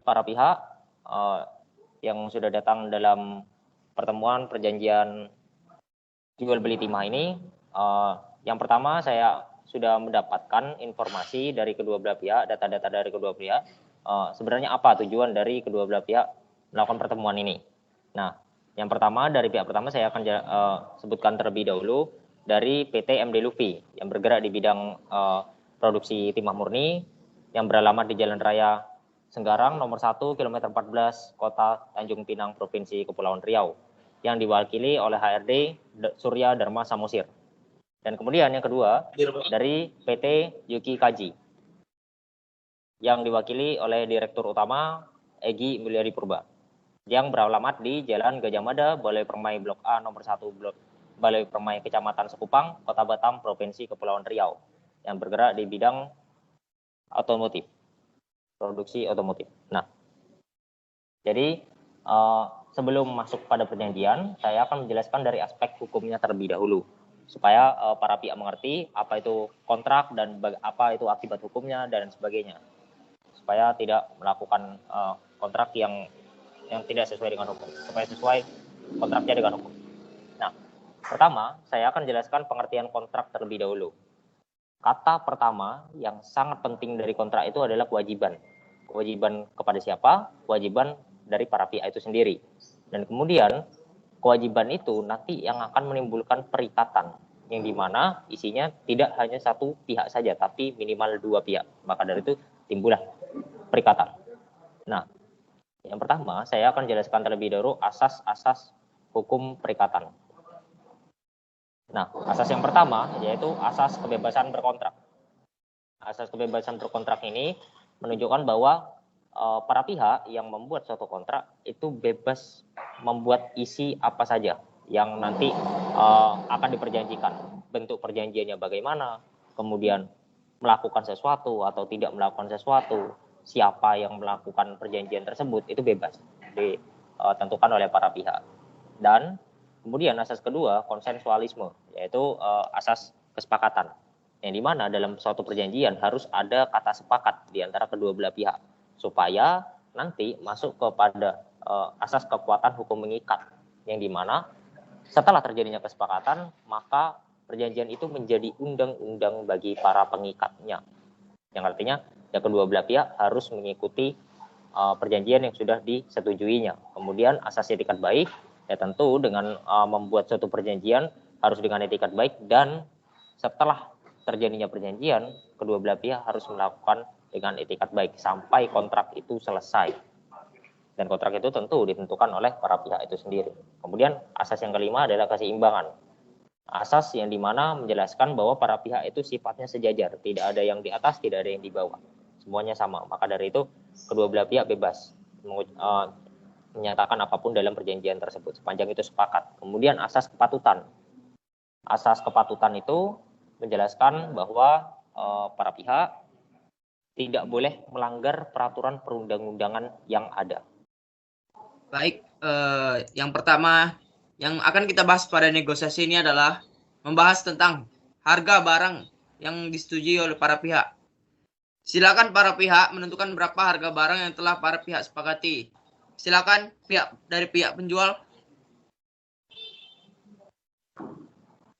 para pihak yang sudah datang dalam pertemuan perjanjian jual beli timah ini. Yang pertama, saya sudah mendapatkan informasi dari kedua belah pihak, data-data dari kedua pihak. Sebenarnya apa tujuan dari kedua belah pihak melakukan pertemuan ini? Nah, yang pertama dari pihak pertama saya akan sebutkan terlebih dahulu dari PT MD Luffy yang bergerak di bidang produksi timah murni yang beralamat di Jalan Raya Senggarang nomor 1 kilometer 14 Kota Tanjung Pinang Provinsi Kepulauan Riau yang diwakili oleh HRD Surya Dharma Samosir. Dan kemudian yang kedua dari PT Yuki Kaji yang diwakili oleh Direktur Utama Egi Mulyadi Purba yang beralamat di Jalan Gajah Mada, Balai Permai Blok A nomor 1 Balai Permai Kecamatan Sekupang, Kota Batam, Provinsi Kepulauan Riau yang bergerak di bidang otomotif, produksi otomotif. Nah, jadi sebelum masuk pada perjanjian, saya akan menjelaskan dari aspek hukumnya terlebih dahulu supaya para pihak mengerti apa itu kontrak dan apa itu akibat hukumnya dan sebagainya, supaya tidak melakukan kontrak yang tidak sesuai dengan hukum, supaya sesuai kontraknya dengan hukum. Nah, pertama saya akan jelaskan pengertian kontrak terlebih dahulu. Kata pertama yang sangat penting dari kontrak itu adalah kewajiban. Kewajiban kepada siapa? Kewajiban dari para pihak itu sendiri. Dan kemudian kewajiban itu nanti yang akan menimbulkan perikatan yang dimana isinya tidak hanya satu pihak saja, tapi minimal dua pihak. Maka dari itu timbullah perikatan. Nah, yang pertama saya akan jelaskan terlebih dahulu asas-asas hukum perikatan. Nah, asas yang pertama yaitu asas kebebasan berkontrak. Asas kebebasan berkontrak ini menunjukkan bahwa para pihak yang membuat suatu kontrak itu bebas membuat isi apa saja yang nanti akan diperjanjikan. Bentuk perjanjiannya bagaimana, kemudian melakukan sesuatu atau tidak melakukan sesuatu, siapa yang melakukan perjanjian tersebut, itu bebas ditentukan oleh para pihak. Dan kemudian asas kedua, konsensualisme, yaitu asas kesepakatan. Yang dimana dalam suatu perjanjian harus ada kata sepakat di antara kedua belah pihak, supaya nanti masuk kepada asas kekuatan hukum mengikat, yang dimana setelah terjadinya kesepakatan, maka perjanjian itu menjadi undang-undang bagi para pengikatnya. Yang artinya, ya kedua belah pihak harus mengikuti perjanjian yang sudah disetujuinya. Kemudian asas etikat baik, ya tentu dengan membuat suatu perjanjian harus dengan etikat baik, dan setelah terjadinya perjanjian, kedua belah pihak harus melakukan dengan etikat baik sampai kontrak itu selesai. Dan kontrak itu tentu ditentukan oleh para pihak itu sendiri. Kemudian asas yang kelima adalah keseimbangan. Asas yang dimana menjelaskan bahwa para pihak itu sifatnya sejajar, tidak ada yang di atas, tidak ada yang di bawah, semuanya sama. Maka dari itu kedua belah pihak bebas menyatakan apapun dalam perjanjian tersebut sepanjang itu sepakat. Kemudian asas kepatutan. Asas kepatutan itu menjelaskan bahwa para pihak tidak boleh melanggar peraturan perundang-undangan yang ada. Baik, yang pertama yang akan kita bahas pada negosiasi ini adalah membahas tentang harga barang yang disetujui oleh para pihak. Silakan para pihak menentukan berapa harga barang yang telah para pihak sepakati. Silakan dari pihak penjual.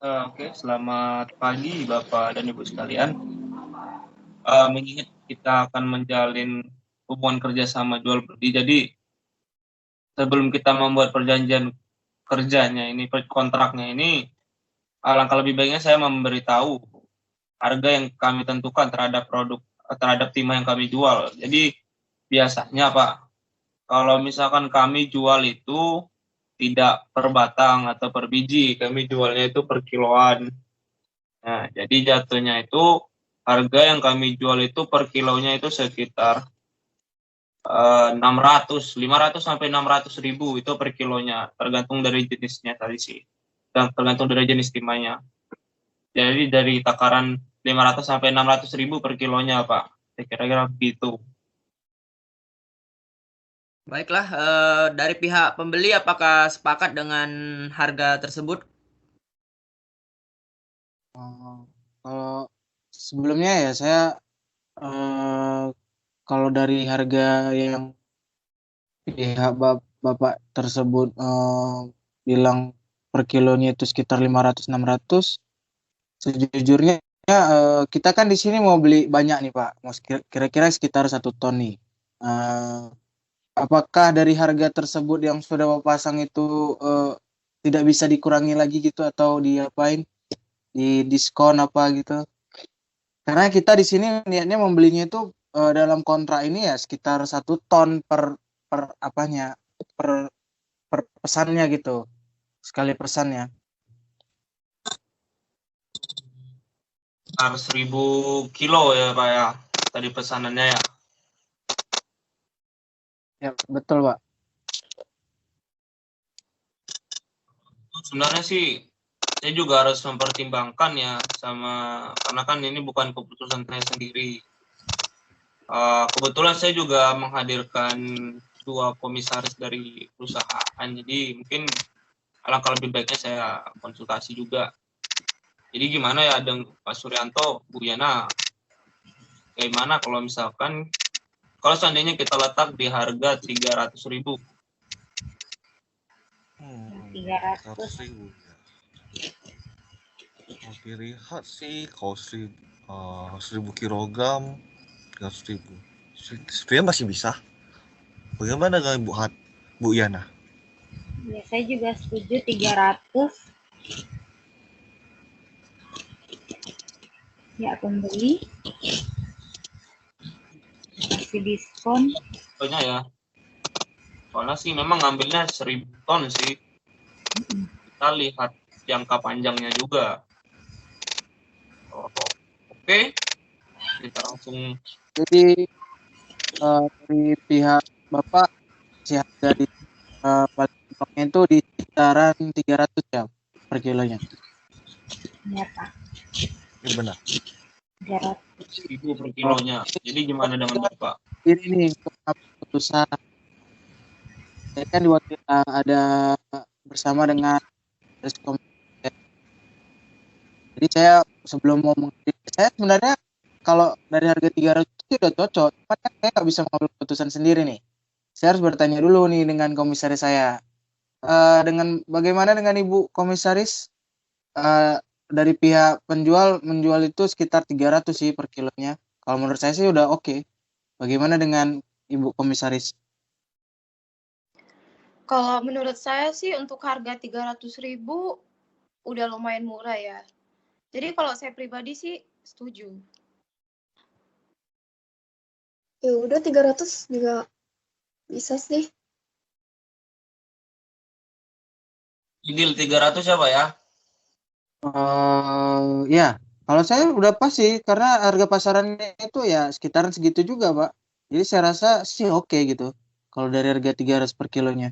Oke, selamat pagi Bapak dan Ibu sekalian. Mengingat kita akan menjalin hubungan kerjasama jual beli, jadi sebelum kita membuat perjanjian kerjanya ini, kontraknya ini, alangkah lebih baiknya saya memberitahu harga yang kami tentukan terhadap timah yang kami jual. Jadi biasanya Pak, kalau misalkan kami jual itu tidak per batang atau per biji, kami jualnya itu per kiloan. Nah, jadi jatuhnya itu harga yang kami jual itu per kilonya itu sekitar 500 sampai 600 ribu itu per kilonya, tergantung dari jenisnya tadi sih, dan tergantung dari jenis timahnya. Jadi dari takaran 500 sampai 600 ribu per kilonya Pak, kira-kira begitu. Baiklah, dari pihak pembeli apakah sepakat dengan harga tersebut? Kalau sebelumnya ya saya kalau dari harga yang pihak Bapak tersebut bilang per kilonya itu sekitar 500-600. Sejujurnya kita kan di sini mau beli banyak nih Pak, mau kira-kira sekitar 1 ton nih. Eh, apakah dari harga tersebut yang sudah Bapak pasang itu tidak bisa dikurangi lagi gitu atau diapain, di diskon apa gitu? Karena kita di sini niatnya membelinya itu dalam kontrak ini ya sekitar 1 ton per apanya, per per pesannya gitu, sekali pesannya. Harus 1.000 kilo ya Pak ya, tadi pesanannya ya. Ya betul Pak. Sebenarnya sih saya juga harus mempertimbangkan ya, karena kan ini bukan keputusan saya sendiri. Kebetulan saya juga menghadirkan 2 komisaris dari perusahaan, jadi mungkin alangkah lebih baiknya saya konsultasi juga. Jadi gimana ya dengan Pak Suryanto, Bu Yana, gimana kalau misalkan kalau seandainya kita letak di harga 300.000? 300.000 ya. Kalau dilihat sih kalau 1.000 kilogram 300.000 sebenarnya masih bisa. Bagaimana dengan Bu Yana? Ya, saya juga setuju 300. Ya, pembeli kasih diskon. Pokoknya ya, soalnya sih memang ngambilnya 1.000 ton sih. Kita lihat jangka panjangnya juga. Oke, kita langsung. Jadi dari pihak Bapak si harga di paling mentoknya itu di sekitaran 300 ya per kilonya. Ya, Pak. Ini benar. 300. 1.000 per kilonya. Jadi gimana dengan Bapak? Ini nih keputusan. Saya kan ada bersama dengan Reskom. Jadi saya sebelum mau saya sebenarnya kalau dari harga 300 itu udah cocok. Cuma kan saya nggak bisa mengambil keputusan sendiri nih. Saya harus bertanya dulu nih dengan komisaris saya. Dengan bagaimana dengan Ibu Komisaris? Dari pihak penjual menjual itu sekitar 300 sih per kilonya. Kalau menurut saya sih udah oke. Bagaimana dengan Ibu Komisaris? Kalau menurut saya sih untuk harga 300.000 udah lumayan murah ya. Jadi kalau saya pribadi sih setuju. Ya udah 300 juga bisa sih. Deal 300 ya Pak ya? Ya, kalau saya udah pas sih karena harga pasarannya itu ya sekitaran segitu juga, Pak. Jadi saya rasa sih oke gitu. Kalau dari harga 300 per kilonya.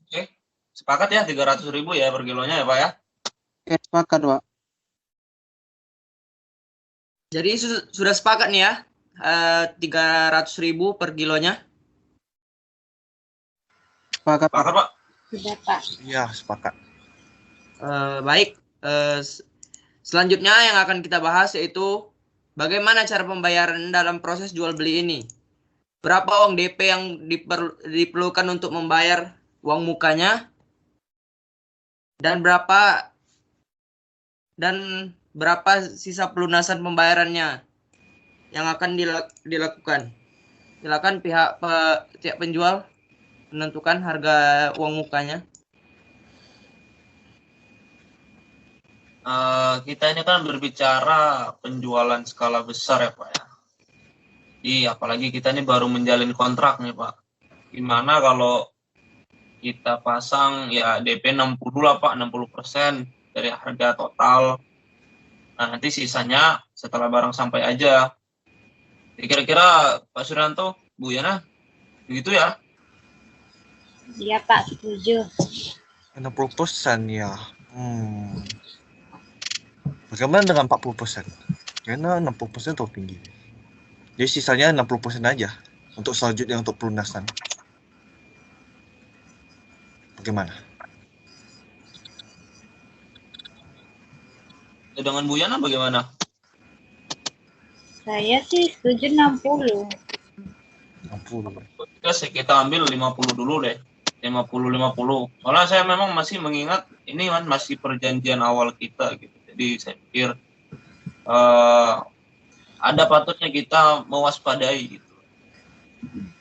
Oke, sepakat ya 300.000 ya per kilonya ya Pak ya? Oke, sepakat, Pak. Jadi sudah sepakat nih ya, 300.000 per kilonya. Sepakat, Pak. Sepakat Pak? Sudah, Pak. Iya, sepakat. Baik, selanjutnya yang akan kita bahas yaitu bagaimana cara pembayaran dalam proses jual beli ini. Berapa uang DP yang diperlukan untuk membayar uang mukanya dan berapa sisa pelunasan pembayarannya yang akan dilakukan. Silakan pihak penjual menentukan harga uang mukanya. Kita ini kan berbicara penjualan skala besar ya Pak ya. Apalagi kita ini baru menjalin kontrak nih Pak. Gimana kalau kita pasang ya DP 60 lah Pak, 60% dari harga total. Nah, nanti sisanya setelah barang sampai aja. Kira-kira Pak Suryanto, Bu Yana, begitu ya? Iya, Pak, setuju. 60% ya. Bagaimana dengan 40%? Karena 60% terlalu tinggi. Jadi sisanya 60% aja untuk selanjutnya untuk pelunasan. Bagaimana? Dengan Bu Yana bagaimana? Saya sih setuju 60. 60 Kita ambil 50 dulu deh. 50-50. Soalnya saya memang masih mengingat ini kan masih perjanjian awal kita gitu. Jadi saya pikir ada patutnya kita mewaspadai gitu.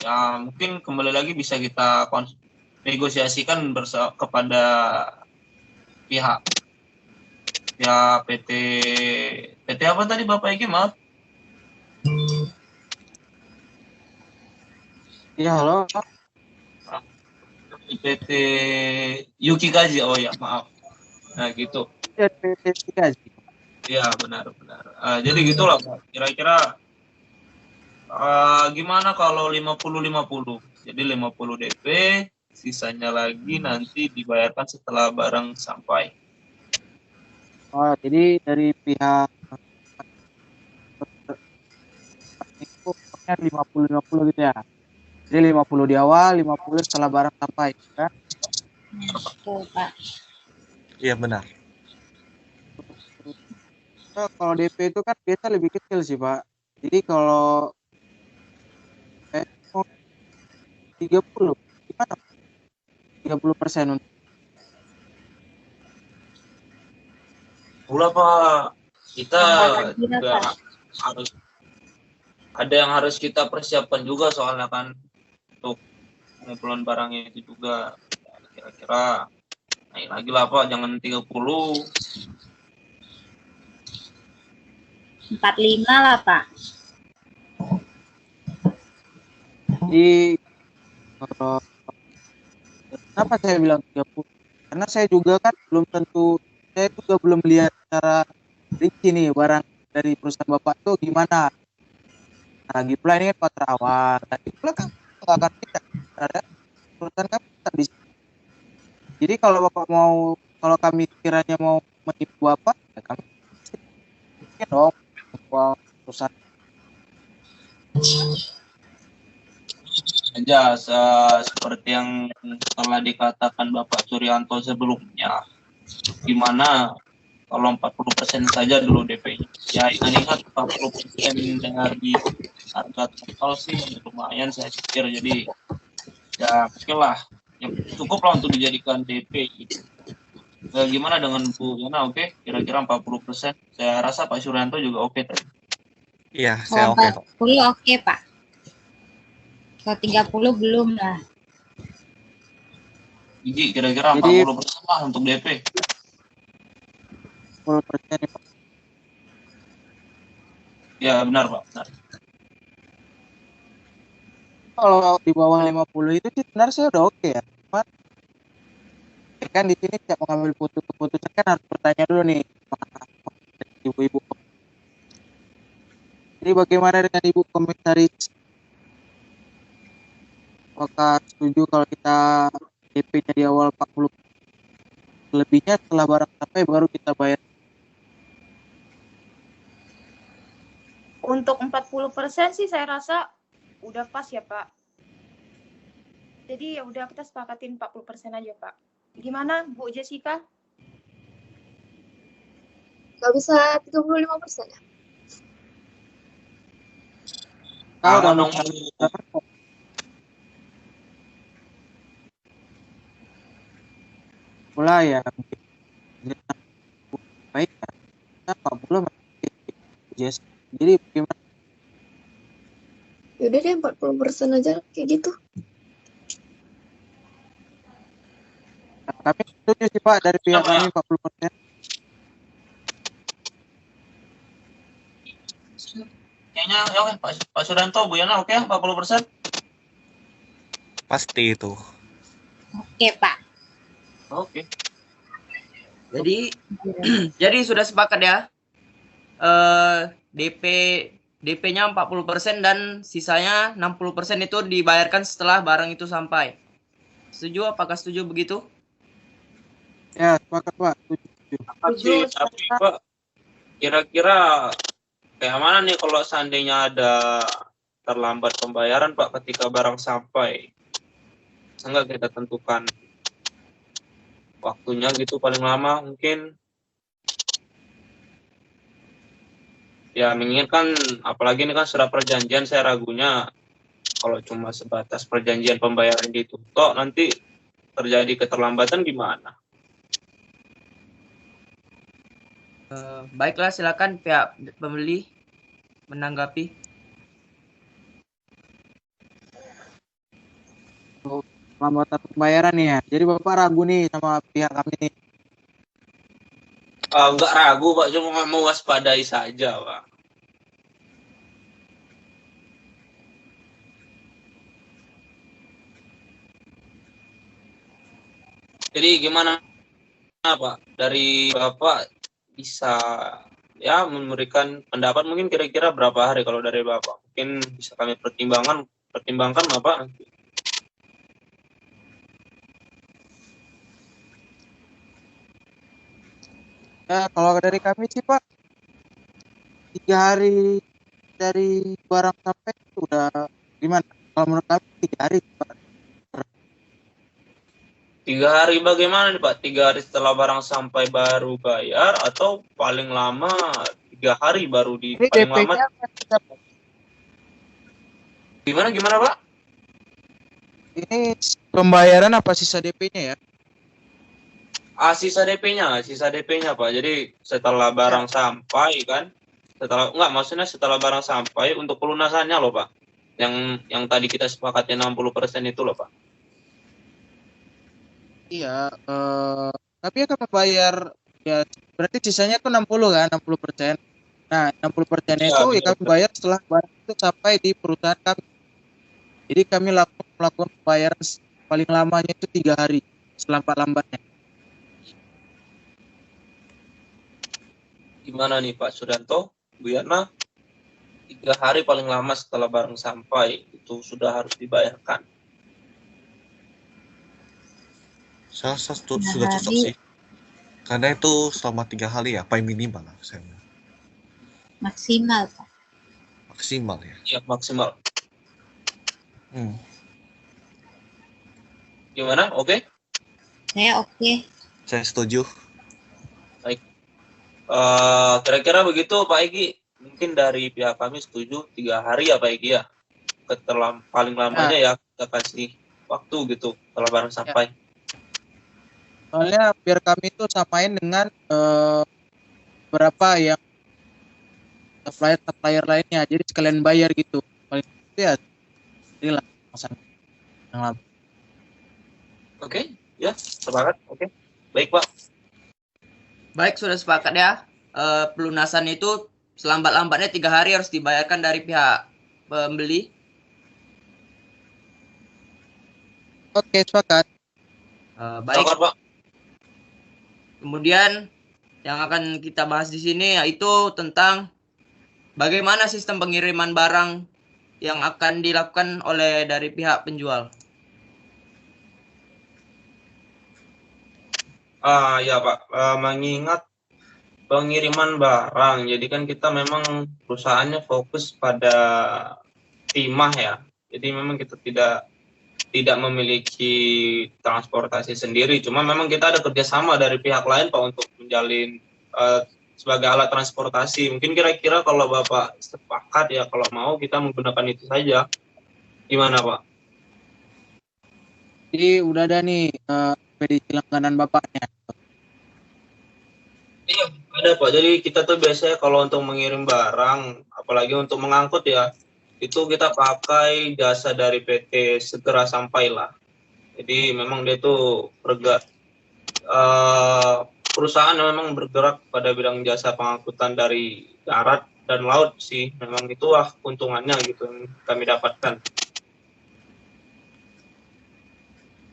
Ya mungkin kembali lagi bisa kita negosiasikan kepada pihak ya PT apa tadi Bapak Egi, maaf? Iya, halo. PT Yuki Kaji, oh ya maaf. Nah gitu. Ya, PT Gaji. Ya benar. Jadi gitulah Pak. Kira-kira gimana kalau 50-50? Jadi 50 DP, sisanya lagi nanti dibayarkan setelah barang sampai. Oh, jadi dari pihak itu pokoknya 50-50 gitu ya. Jadi 50 di awal, 50 setelah barang sampai, kan? Betul, Pak. Iya benar. Nah, kalau DP itu kan biasa lebih kecil sih, Pak. Jadi kalau 30, gimana? 30% untuk Pula Pak, kita Kira, juga Pak. harus ada yang harus kita persiapkan juga soalnya kan untuk pengumpulan barangnya itu juga kira-kira naik lagi lah Pak, jangan 30. 45 lah, Pak. Jadi kalau kenapa saya bilang 30? Karena saya juga kan saya juga belum lihat secara rinci nih barang dari perusahaan Bapak tuh gimana. Nah, lagi pula ini kan kontrak awal. Lagi pula kan nggak akan kita ada perusahaan kami tetap di sini. Jadi kalau kami kiranya mau menipu Bapak, ya kami mungkin dong menjual perusahaan. Aja seperti yang telah dikatakan Bapak Suryanto sebelumnya, gimana kalau 40% saja dulu DP-nya. Ya ingat 40% dari harga total sih lumayan saya pikir, jadi ya oke lah, ya, cukup lah untuk dijadikan DP gitu. Gimana dengan Bu Yana? Oke, kira-kira 40%. Saya rasa Pak Suryanto juga oke tadi. Iya, saya oke kok. 40 oke, Pak. Kalau 30 belum lah. Jadi kira-kira Jadi 40% lah untuk DP. 10% nih, Pak. Ya benar Pak, benar. Kalau di bawah 50 itu sih sebenarnya saya udah oke ya. Cuman kan di sini setiap mengambil keputusan kan harus bertanya dulu nih sama ibu-ibu. Jadi bagaimana dengan Ibu Komisaris? Apakah setuju kalau kita DP-nya di awal 40, lebihnya setelah barang sampai baru kita bayar? Untuk 40% sih saya rasa udah pas ya Pak. Jadi ya udah kita sepakatin 40% aja Pak. Gimana Bu Jessica? Nggak bisa 35% ya? Tahu Jangan dong. dong. Pula ya mungkin baik kan. Apa belum yes. Jadi bagaimana? Yaudah deh 40% aja kayak gitu. Kami setuju sih Pak dari pihak kami 40%. Kayaknya ya oke Pak Suryanto, Bu Yana oke 40%. Pasti itu. Oke, Pak. Oke. Jadi sudah sepakat ya. DP-nya 40% dan sisanya 60% itu dibayarkan setelah barang itu sampai. Setuju? Apakah setuju begitu? Ya, sepakat Pak. Setuju. Tapi Pak, kira-kira kayak mana nih kalau seandainya ada terlambat pembayaran Pak ketika barang sampai? Enggak kita tentukan waktunya gitu paling lama mungkin. Ya mengingatkan apalagi ini kan surat perjanjian, saya ragunya Kalau cuma sebatas perjanjian pembayaran gitu, toh nanti terjadi keterlambatan gimana? Baiklah, silakan pihak pembeli menanggapi. Pelambatan pembayaran nih ya. Jadi Bapak ragu nih sama pihak kami nih. Nggak ragu Pak, cuma mau waspadai saja Pak. Jadi gimana Pak? Dari Bapak bisa ya memberikan pendapat mungkin kira-kira berapa hari kalau dari Bapak? Mungkin bisa kami pertimbangkan Bapak. Ya kalau dari kami sih Pak, 3 hari dari barang sampai itu udah gimana? Kalau menurut kami 3 hari Pak. 3 hari bagaimana nih Pak? 3 hari setelah barang sampai baru bayar atau paling lama 3 hari baru di Ini paling lama DP-nya gimana Pak? ini pembayaran apa sisa DP-nya ya? Sisa DP-nya Pak. Jadi setelah barang sampai kan, maksudnya setelah barang sampai untuk pelunasannya loh Pak. Yang tadi kita sepakatnya 60% itu loh Pak. Iya, tapi akan membayar ya berarti sisanya tuh 60 kan, 60%. Nah, 60% Iya, itu ya benar. kami bayar setelah barang itu sampai di perusahaan kami. Jadi kami melakukan pembayaran paling lamanya itu 3 hari, selambat-lambatnya. Gimana nih Pak Sudanto, Bu Yana? 3 hari paling lama setelah barang sampai itu sudah harus dibayarkan. Saya sudah 3 cocok hari. sih. Karena itu selama 3 hari ya, paling minimal lah saya. Maksimal, Pak. Maksimal ya. Ya maksimal. Gimana? Oke? Saya oke. Saya setuju. Kira-kira begitu Pak Egi. Mungkin dari pihak kami setuju 3 hari ya Pak Egi ya. Paling lamanya ya kita kasih waktu gitu setelah barang sampai. Soalnya biar kami itu samain dengan berapa yang supplier lainnya. Jadi sekalian bayar gitu. Paling itu ya inilah masalah yang lama. Oke, ya sepakat. Oke, baik Pak. Baik, sudah sepakat ya. Pelunasan itu selambat-lambatnya 3 hari harus dibayarkan dari pihak pembeli. Oke, sepakat. Baik. Sepakat Pak. Kemudian yang akan kita bahas di sini yaitu tentang bagaimana sistem pengiriman barang yang akan dilakukan oleh dari pihak penjual. Ya Pak, mengingat pengiriman barang, jadi kan kita memang perusahaannya fokus pada timah ya. Jadi memang kita tidak memiliki transportasi sendiri, cuma memang kita ada kerjasama dari pihak lain Pak untuk menjalin sebagai alat transportasi. Mungkin kira-kira kalau Bapak sepakat ya, kalau mau kita menggunakan itu saja. Gimana Pak? Jadi udah ada nih ekspedisi langganan Bapaknya. Iya, ada Pak. Jadi kita tuh biasanya kalau untuk mengirim barang, apalagi untuk mengangkut ya, itu kita pakai jasa dari PT Segera Sampailah. Jadi memang dia tuh perusahaan yang memang bergerak pada bidang jasa pengangkutan dari darat dan laut sih. Memang itulah keuntungannya gitu yang kami dapatkan.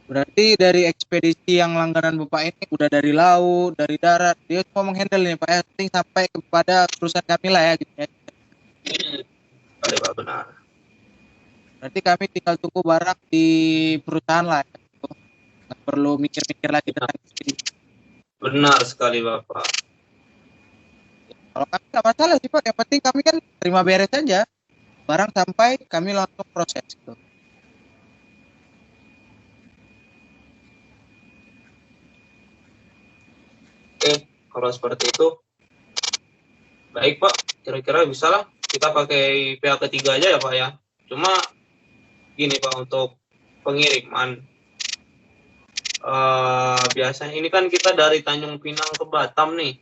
Berarti dari ekspedisi yang langganan Bapak ini udah dari laut, dari darat, dia semua menghandle nih Pak ya, penting sampai kepada perusahaan kami lah ya gitu ya. Ada Pak, benar. Berarti kami tinggal tunggu barang di perusahaan lah ya. Nggak perlu mikir-mikir lagi tentang ekspedisi. Benar sekali Bapak. Kalau kami nggak masalah sih Pak, yang penting kami kan terima beres saja. Barang sampai kami langsung proses gitu. Oke, kalau seperti itu, baik Pak, kira-kira bisa lah kita pakai pihak ketiga aja ya Pak ya. Cuma gini Pak, untuk pengiriman. Biasanya ini kan kita dari Tanjung Pinang ke Batam nih.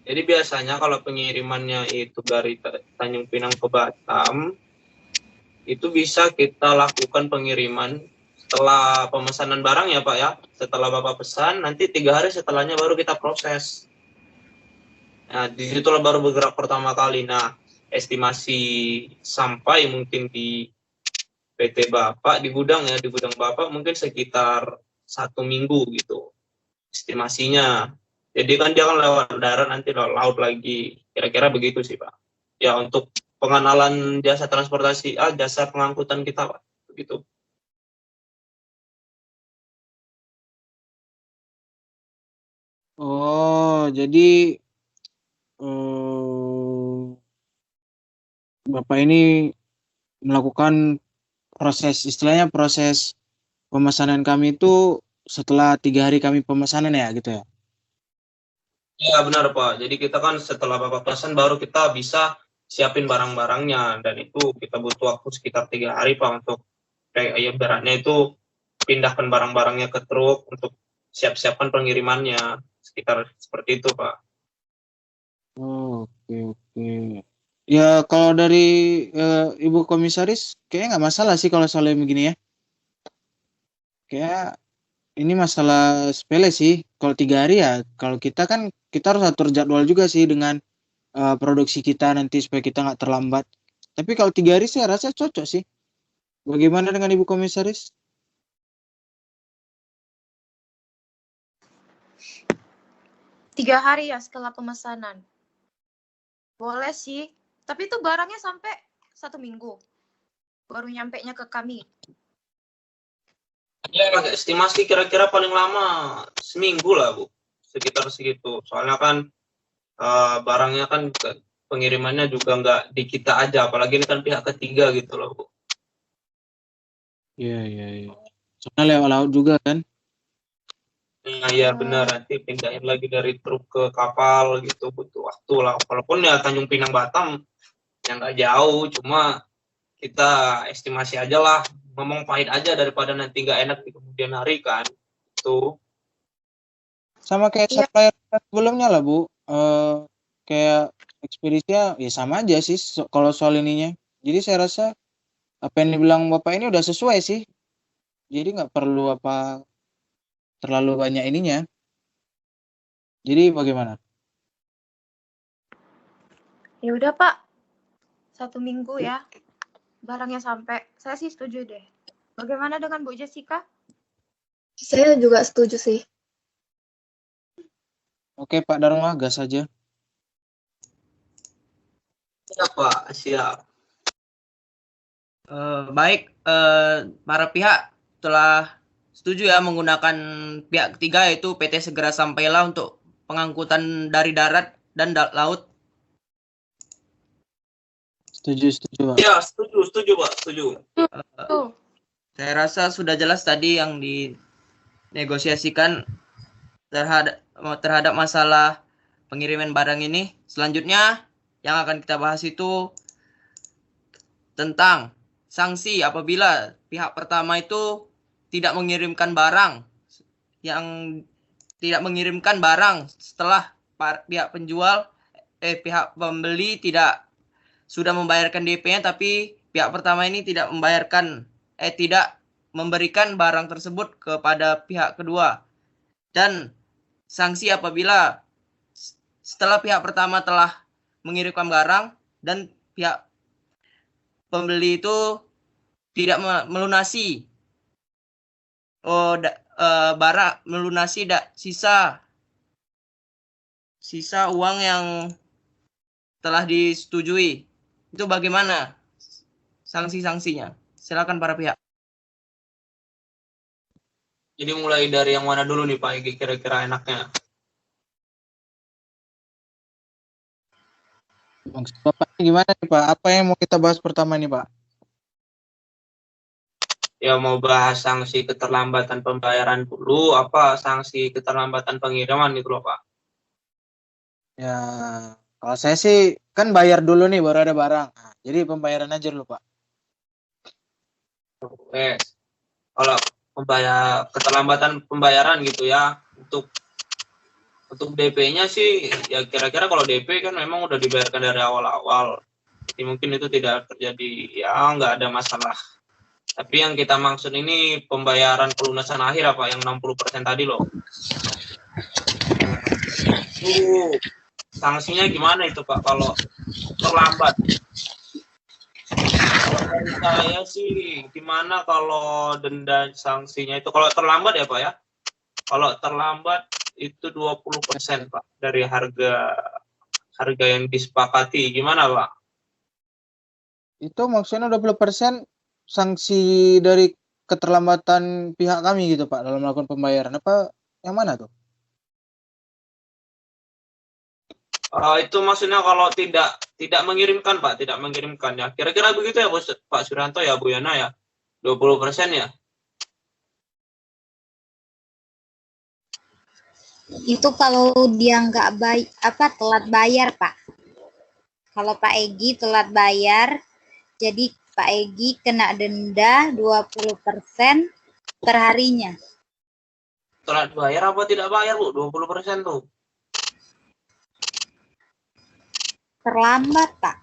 Jadi biasanya kalau pengirimannya itu dari Tanjung Pinang ke Batam, itu bisa kita lakukan pengiriman setelah pemesanan barang ya Pak ya. Setelah Bapak pesan, nanti 3 hari setelahnya baru kita proses. Nah, disitulah baru bergerak pertama kali. Nah, estimasi sampai mungkin di PT Bapak, di gudang ya, di gudang Bapak mungkin sekitar 1 minggu gitu estimasinya. Jadi kan dia kan lewat darat, nanti lewat laut lagi. Kira-kira begitu sih Pak. Ya untuk pengenalan jasa transportasi, jasa pengangkutan kita Pak. Begitu. Oh, jadi eh, Bapak ini melakukan istilahnya proses pemesanan kami itu setelah 3 hari kami pemesanan ya gitu ya. Ya benar Pak. Jadi kita kan setelah Bapak pesan baru kita bisa siapin barang-barangnya. Dan itu kita butuh waktu sekitar 3 hari Pak untuk kayak ya beratnya itu pindahkan barang-barangnya ke truk untuk siap-siapkan pengirimannya. Sekitar seperti itu Pak. Oh, oke oke. Ya kalau dari Ibu Komisaris kayaknya nggak masalah sih kalau soalnya begini ya. Kayak ini masalah sepele sih. Kalau 3 hari ya, kalau kita kan kita harus atur jadwal juga sih dengan produksi kita nanti supaya kita nggak terlambat. Tapi kalau 3 hari saya rasa cocok sih. Bagaimana dengan Ibu Komisaris? 3 hari ya setelah pemesanan. Boleh sih. Tapi itu barangnya sampai 1 minggu. Baru nyampe-nya ke kami. Ya estimasi kira-kira paling lama seminggu lah Bu. Sekitar segitu. Soalnya kan barangnya kan pengirimannya juga nggak di kita aja. Apalagi ini kan pihak ketiga gitu loh Bu. Iya iya iya. Soalnya lewat laut juga kan. Nah, ya benar, nanti pindahin lagi dari truk ke kapal gitu, butuh waktu lah. Walaupun ya Tanjung Pinang Batam yang nggak jauh, cuma kita estimasi aja lah, ngomong pahit aja daripada nanti nggak enak di kemudian hari kan. Itu. Sama kayak Iya. supplier sebelumnya lah Bu. Kayak ekspedisinya ya sama aja sih kalau soal ininya. Jadi saya rasa apa yang dibilang Bapak ini udah sesuai sih. Jadi nggak perlu apa terlalu banyak ininya. Jadi bagaimana? Ya udah Pak. 1 minggu ya. Barangnya sampai. Saya sih setuju deh. Bagaimana dengan Bu Jessica? Saya juga setuju sih. Oke Pak Dharma, gas aja. Siap Pak, siap. Baik, para pihak telah setuju ya menggunakan pihak ketiga yaitu PT Segera Sampailah untuk pengangkutan dari darat dan laut. Setuju Pak. Ya, setuju Pak, setuju. Tuh. Saya rasa sudah jelas tadi yang dinegosiasikan terhadap masalah pengiriman barang ini. Selanjutnya yang akan kita bahas itu tentang sanksi apabila pihak pertama itu tidak mengirimkan barang setelah pihak pihak pembeli sudah membayarkan DP-nya tapi pihak pertama ini tidak memberikan barang tersebut kepada pihak kedua. Dan sanksi apabila setelah pihak pertama telah mengirimkan barang dan pihak pembeli itu tidak melunasi sisa uang yang telah disetujui. Itu bagaimana sanksi-sanksinya? Silakan para pihak. Jadi mulai dari yang mana dulu nih Pak, kira-kira enaknya? Maksud Bapak gimana nih Pak? Apa yang mau kita bahas pertama nih Pak? Ya mau bahas sanksi keterlambatan pembayaran dulu, apa sanksi keterlambatan pengiriman itu loh Pak? Ya, kalau saya sih kan bayar dulu nih baru ada barang. Nah, jadi pembayaran aja dulu Pak. Oke. Kalau keterlambatan pembayaran gitu ya, untuk DP-nya sih ya kira-kira kalau DP kan memang udah dibayarkan dari awal-awal. Jadi mungkin itu tidak terjadi, ya nggak ada masalah. Tapi yang kita maksud ini pembayaran pelunasan akhir apa yang 60% tadi loh. Itu sanksinya gimana itu Pak kalau terlambat? Kalau dari saya sih gimana kalau denda sanksinya itu kalau terlambat ya Pak ya? Kalau terlambat itu 20% Pak dari harga yang disepakati. Gimana Pak? Itu maksudnya 20% sanksi dari keterlambatan pihak kami gitu Pak dalam melakukan pembayaran apa yang mana tuh? Itu maksudnya kalau tidak mengirimkan Pak, tidak mengirimkan ya. Kira-kira begitu ya Pak Suranto ya Bu Yana ya. 20% ya. Itu kalau dia nggak telat bayar, Pak. Kalau Pak Egi telat bayar, jadi Pak Egi kena denda 20% per harinya. Telat bayar apa tidak bayar Bu? 20% tuh. Terlambat, Pak.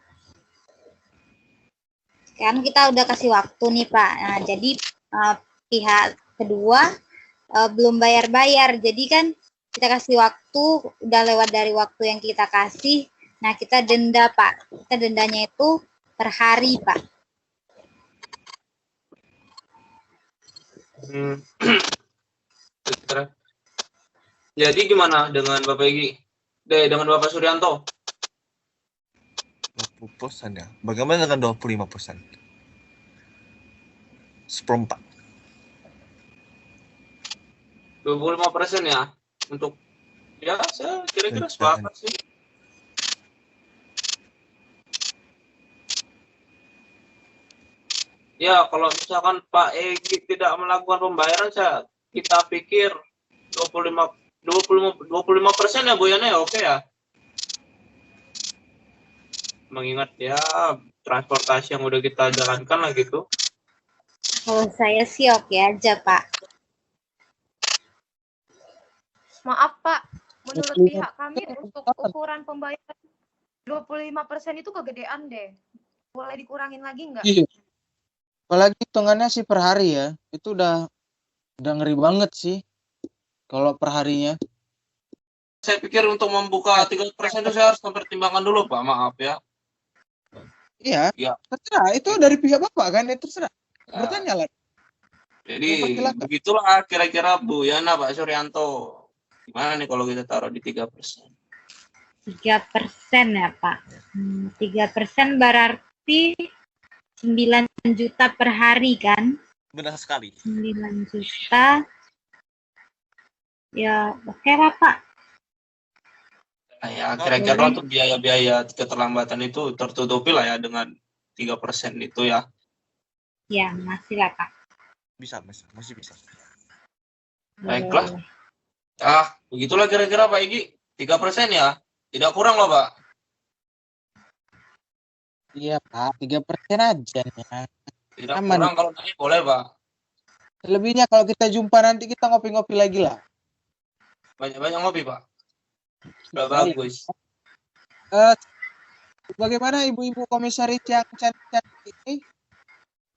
Kan kita udah kasih waktu nih, Pak. Nah, jadi pihak kedua belum bayar-bayar. Jadi kan kita kasih waktu, udah lewat dari waktu yang kita kasih. Nah, kita denda, Pak. Kita dendanya itu per hari, Pak. Jadi gimana dengan Bapak Egi? Dengan Bapak Suryanto? 20% ya. Bagaimana dengan 25%? Seperempat. 25% ya. Untuk ya saya kira-kira sepakat sih. Ya kalau misalkan Pak Egi tidak melakukan pembayaran, kita pikir 25% ya Bu Yana ya, oke ya. Mengingat ya transportasi yang udah kita jalankan lah gitu. Kalau saya sih oke aja, Pak. Maaf Pak, menurut pihak kami untuk ukuran pembayaran 25% itu kegedean deh. Boleh dikurangin lagi nggak? Iya. Apalagi hitungannya sih per hari ya. Itu udah ngeri banget sih kalau per harinya. Saya pikir untuk membuka 30% itu saya harus mempertimbangkan dulu Pak, maaf ya. Iya. Ya. Terserah, itu dari pihak Bapak kan, ya terserah. Bertanya lah. Jadi begitulah kira-kira Bu Yana, Pak Suryanto. Gimana nih kalau kita taruh di 3%? 3% ya, Pak. 3% berarti 9 juta per hari kan? Benar sekali. 9 juta. Ya, oke lah, Pak. Nah, ya kira-kira untuk biaya-biaya keterlambatan itu tertutupi lah ya dengan 3% itu ya. Ya, masih lah, Pak. Masih bisa. Baiklah. Begitulah kira-kira Pak Egi. 3% ya. Tidak kurang loh Pak. Iya Pak, 3% aja ya. Tidak kurang, kalau naik boleh Pak. Selebihnya kalau kita jumpa nanti kita ngopi-ngopi lagi lah. Banyak-banyak ngopi Pak. Sudah bagus. Bagaimana ibu-ibu komisaris yang cantik-cantik ini?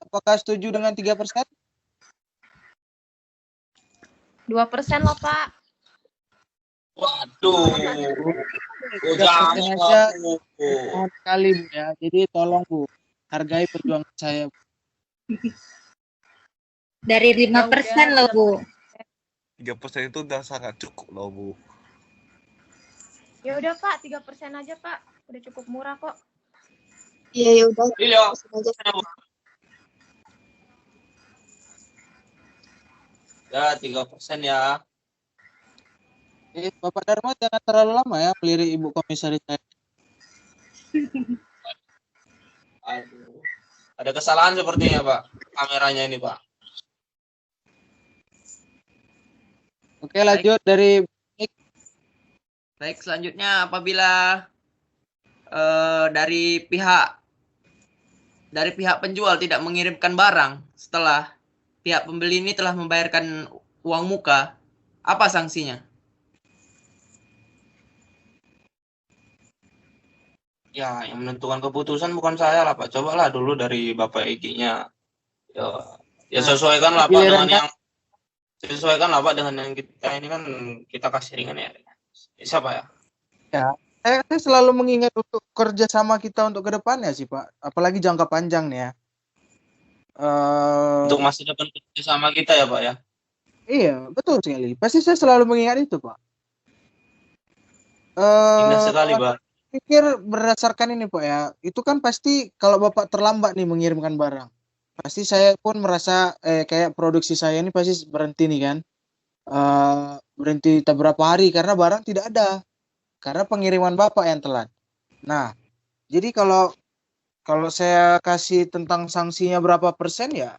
Apakah setuju dengan 3%? 2% loh Pak. Waduh. Jangan aja. Mohon sekali Bu ya. Jadi tolong Bu, hargai perjuangan saya Bu. Dari 5% loh Bu. 3% itu udah sangat cukup loh Bu. Ya udah Pak, 3% aja Pak. Udah cukup murah kok. Iya, ya udah. Iya. Ya 3% ya. Bapak Dharma jangan terlalu lama ya melirik ibu komisaris saya. Aduh. Ada kesalahan sepertinya Pak. Kameranya ini Pak. Oke, lanjut dari Baik, selanjutnya apabila dari pihak dari pihak penjual tidak mengirimkan barang setelah pihak pembeli ini telah membayarkan uang muka, apa sanksinya? Ya, yang menentukan keputusan bukan saya lah Pak. Cobalah dulu dari Bapak Egi-nya. Ya, ya Nah, sesuaikan lah Pak giliran dengan yang sesuaikan lah Pak dengan yang kita ini kan kita kasih ringan ya. Siapa ya? ya, saya selalu mengingat untuk kerjasama kita untuk ke depannya sih Pak, apalagi jangka panjang nih ya. Untuk masa depan kerjasama kita ya Pak ya. Iya, betul sekali. Pasti saya selalu mengingat itu Pak. Indah sekali Pak. Pikir berdasarkan ini Pak ya, itu kan pasti kalau Bapak terlambat nih mengirimkan barang, pasti saya pun merasa kayak produksi saya ini pasti berhenti nih kan. Berhenti beberapa hari karena barang tidak ada, karena pengiriman Bapak yang telat. Nah, jadi kalau saya kasih tentang sanksinya berapa persen ya,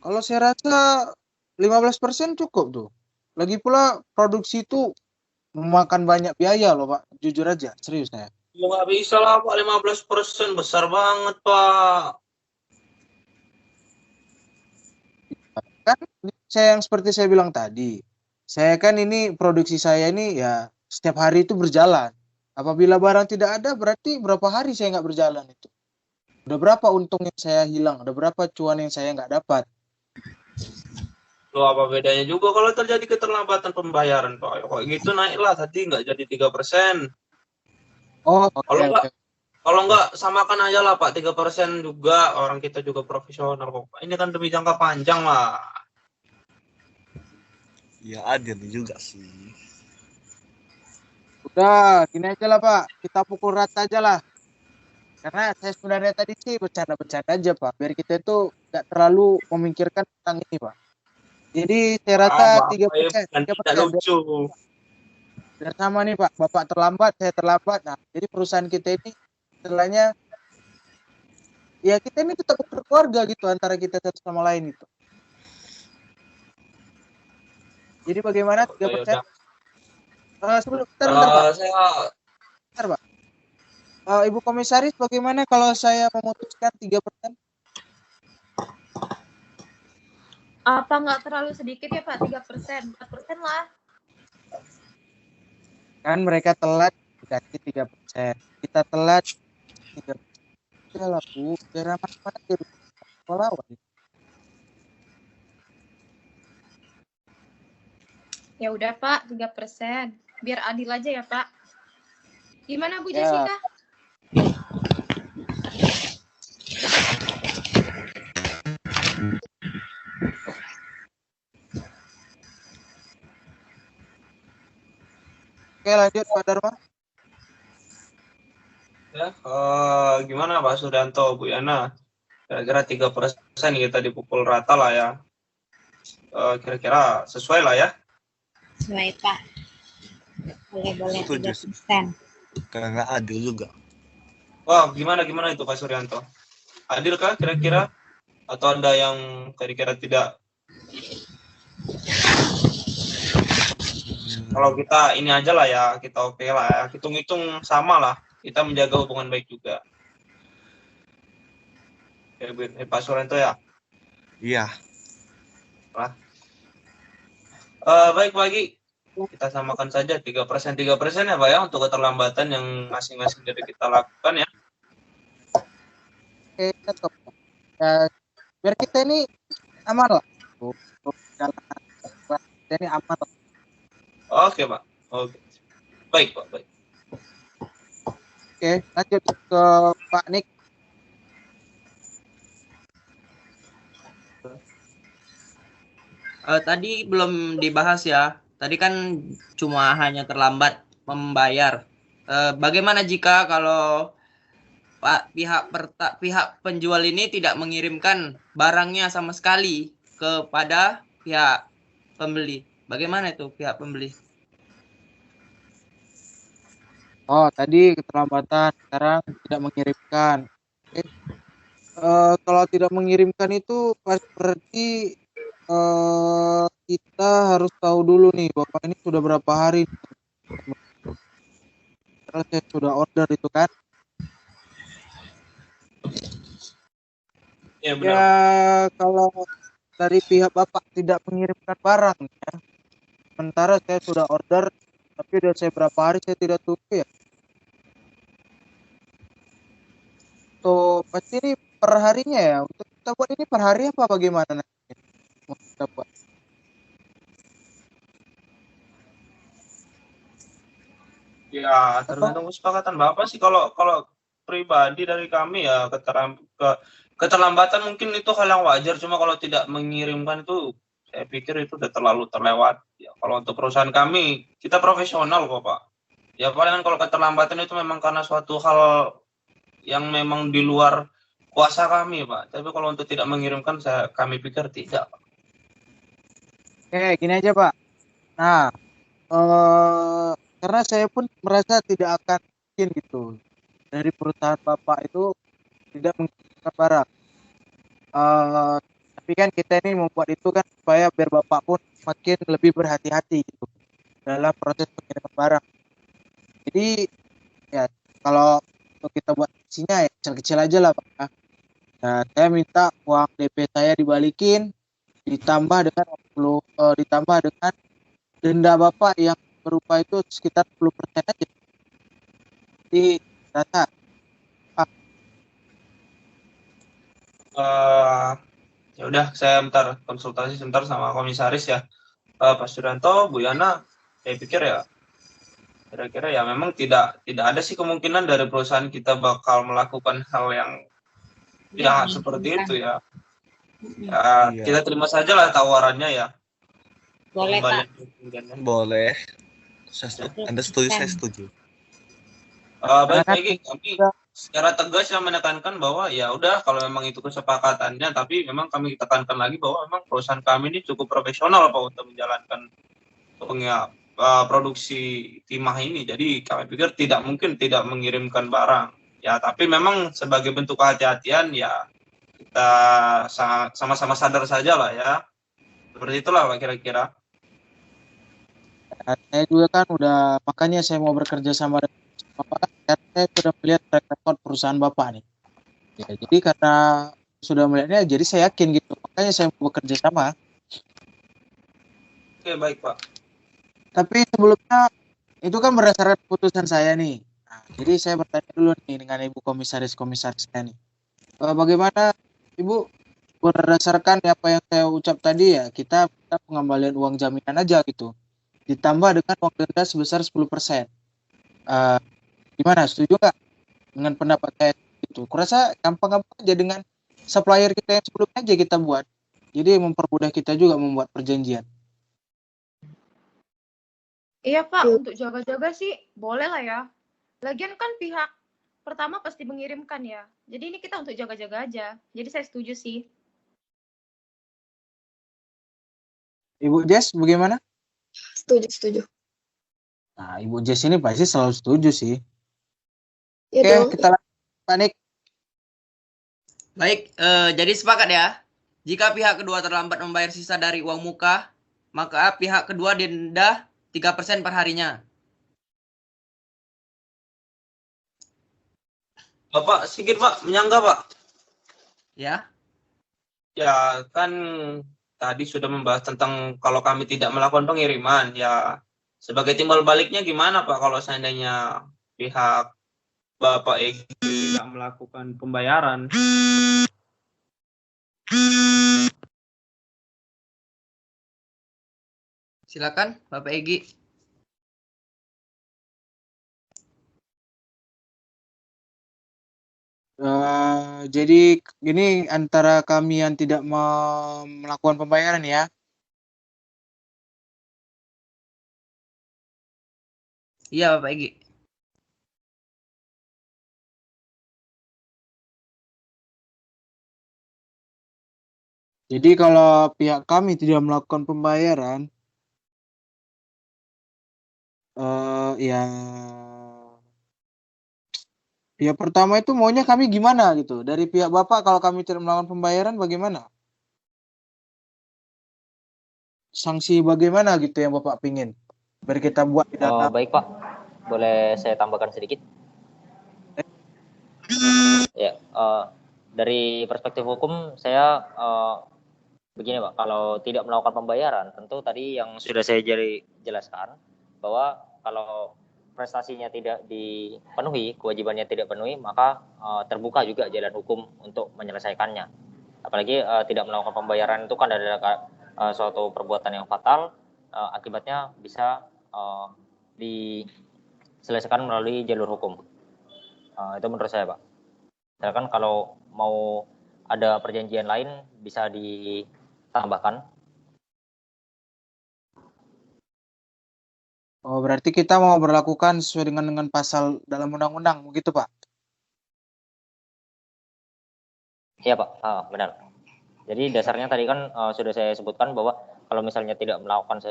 kalau saya rasa 15% cukup tuh. Lagi pula produksi itu memakan banyak biaya loh Pak, jujur aja, serius saya. Ya nggak bisa lah Pak, 15% besar banget Pak. Kan saya yang seperti saya bilang tadi, saya kan ini produksi saya ini ya setiap hari itu berjalan. Apabila barang tidak ada berarti berapa hari saya nggak berjalan itu. Udah berapa untung yang saya hilang, udah berapa cuan yang saya nggak dapat. Loh apa bedanya juga kalau terjadi keterlambatan pembayaran Pak? Kok gitu naiklah tadi nggak jadi 3%. Oh, oke. Kalau nggak samakan aja lah Pak, 3% juga, orang kita juga profesional kok. Ini kan demi jangka panjang lah. Ya adil juga sih. Udah, gini aja lah Pak, kita pukul rata aja lah. Karena saya sebenarnya tadi sih bercanda-bercanda aja Pak, biar kita itu nggak terlalu memikirkan tentang ini Pak. Jadi saya rasa 3%. Tidak lucu. Biar sama nih Pak, Bapak terlambat, saya terlambat. Nah, jadi perusahaan kita ini istilahnya ya kita ini tetap berkeluarga gitu antara kita satu sama lain itu. Jadi bagaimana 3%? Sebelum bentar, Pak. Bentar, Pak. Ibu Komisaris, bagaimana kalau saya memutuskan 3%? Apa nggak terlalu sedikit ya Pak, 3%? 4% lah. Kan mereka telat dikasih 3%. Kita telat 3%. Ya lah Bu, biar aman-aman aja di sekolah. Ya udah Pak, 3%. Biar adil aja ya Pak. Gimana Bu Ya. Jessica? Oke, lanjut Pak Dharma. Ya, gimana Pak Sudanto, Bu Yana? Kira-kira 3% kita dipukul rata lah ya. Kira-kira sesuai lah ya. Sesuai Pak. Boleh Setuju. 3%. Karena nggak adil juga. Wah, gimana itu Pak Suryanto? Adil kah kira-kira? Atau Anda yang kira-kira tidak? Kalau kita ini aja lah ya, kita oke lah ya. Hitung-hitung sama lah. Kita menjaga hubungan baik juga. Pak Suryanto ya? Iya. Baik lagi. Kita samakan saja 3% ya Pak ya untuk keterlambatan yang masing-masing dari kita lakukan ya. Oke, tetap. Ya, biar kita ini aman lah. Kita ini aman lah. Oke Pak. Oke. Baik Pak, baik. Oke, lanjut ke Pak Nick. Tadi belum dibahas ya. Tadi kan cuma hanya terlambat membayar. Bagaimana jika kalau pihak penjual ini tidak mengirimkan barangnya sama sekali kepada pihak pembeli? Bagaimana itu pihak pembeli? Oh, tadi keterlambatan, sekarang tidak mengirimkan. Kalau tidak mengirimkan itu berarti kita harus tahu dulu nih Bapak ini sudah berapa hari terus saya sudah order itu kan. Ya Ya benar. kalau dari pihak Bapak tidak mengirimkan barang ya. Sementara saya sudah order tapi udah saya berapa hari saya tidak tunggu ya. So pasti ini per harinya ya. Untuk kita buat ini per hari apa bagaimana nanti? Mau kita buat. Ya tergantung kesepakatan Bapak sih. Kalau kalau pribadi dari kami ya keterlambatan mungkin itu hal yang wajar. Cuma kalau tidak mengirimkan itu saya pikir itu udah terlalu terlewat. Ya, kalau untuk perusahaan kami kita profesional kok Pak. Ya palingan kalau keterlambatan itu memang karena suatu hal yang memang di luar kuasa kami Pak. Tapi kalau untuk tidak mengirimkan kami pikir tidak. Oke, gini aja Pak. Nah, karena saya pun merasa tidak akan mungkin gitu dari perusahaan Bapak itu tidak mengirimkan barang. Tapi kan kita ini membuat itu kan supaya biar Bapak pun makin lebih berhati-hati gitu dalam proses pengiriman barang. Jadi ya kalau untuk kita buat isinya ya kecil-kecil aja lah Pak. Nah, saya minta uang DP saya dibalikin ditambah dengan ditambah dengan denda Bapak yang berupa itu sekitar 10% aja. Jadi rasa Ya udah saya bentar konsultasi sebentar sama komisaris ya. Pak Suranto, Bu Yana, saya pikir ya kira-kira ya memang tidak ada sih kemungkinan dari perusahaan kita bakal melakukan hal yang jahat seperti itu ya. Ya, Iya. kita terima saja lah tawarannya ya. Boleh Pak. Pengembalian. Boleh. Anda setuju, saya setuju. Baik lagi kami secara tegas yang menekankan bahwa ya udah kalau memang itu kesepakatannya, tapi memang kami tekankan lagi bahwa memang perusahaan kami ini cukup profesional Pak untuk menjalankan produksi timah ini. Jadi kami pikir tidak mungkin tidak mengirimkan barang. Ya, tapi memang sebagai bentuk kehati-hatian ya kita sama-sama sadar saja lah ya. Seperti itulah Pak kira-kira. saya juga kan udah makanya saya mau bekerja sama dengan Bapak karena saya sudah melihat track record perusahaan Bapak nih. Ya, jadi karena sudah melihatnya jadi saya yakin gitu. Makanya saya mau bekerja sama. Oke, baik Pak. Tapi sebelumnya itu kan berdasarkan keputusan saya nih. Nah, jadi saya bertanya dulu nih dengan Ibu komisaris saya nih. Bagaimana Ibu berdasarkan apa yang saya ucap tadi ya kita minta pengembalian uang jaminan aja gitu. Ditambah dengan uang denda sebesar 10%. Gimana? Setuju nggak dengan pendapat saya itu? Kurasa gampang-gampang aja dengan supplier kita yang sebelumnya aja kita buat. Jadi mempermudah kita juga membuat perjanjian. Iya Pak, untuk jaga-jaga sih boleh lah ya. Lagian kan pihak pertama pasti mengirimkan ya. Jadi ini kita untuk jaga-jaga aja. Jadi saya setuju sih. Ibu Jess bagaimana? Setuju. Nah, Ibu Jess ini pasti selalu setuju sih. Ya Oke, dong. kita lanjut, Panik. Baik, jadi sepakat ya. Jika pihak kedua terlambat membayar sisa dari uang muka, maka pihak kedua denda 3% per harinya. Bapak sedikit Pak, menyangga Pak. Ya. Ya kan tadi sudah membahas tentang kalau kami tidak melakukan pengiriman ya sebagai timbal baliknya gimana Pak kalau seandainya pihak Bapak Egi tidak melakukan pembayaran? Silakan Bapak Egi. Jadi ini antara kami yang tidak melakukan pembayaran ya. Iya Bapak Egi. Jadi kalau pihak kami tidak melakukan pembayaran, ya pihak pertama itu maunya kami gimana gitu. Dari pihak Bapak kalau kami tidak melakukan pembayaran bagaimana? Sanksi bagaimana gitu yang Bapak pingin? Biar kita buat di dalam. Baik Pak, boleh saya tambahkan sedikit? Ya, dari perspektif hukum saya begini Pak, kalau tidak melakukan pembayaran tentu tadi yang sudah saya jelaskan bahwa kalau prestasinya tidak dipenuhi, kewajibannya tidak penuhi, maka terbuka juga jalan hukum untuk menyelesaikannya. Apalagi tidak melakukan pembayaran itu kan adalah suatu perbuatan yang fatal, akibatnya bisa diselesaikan melalui jalur hukum. Itu menurut saya Pak. Misalkan kalau mau ada perjanjian lain bisa ditambahkan. Oh, berarti kita mau berlakukan sesuai dengan pasal dalam undang-undang, begitu Pak? Iya Pak, benar. Jadi dasarnya tadi kan sudah saya sebutkan bahwa kalau misalnya tidak melakukan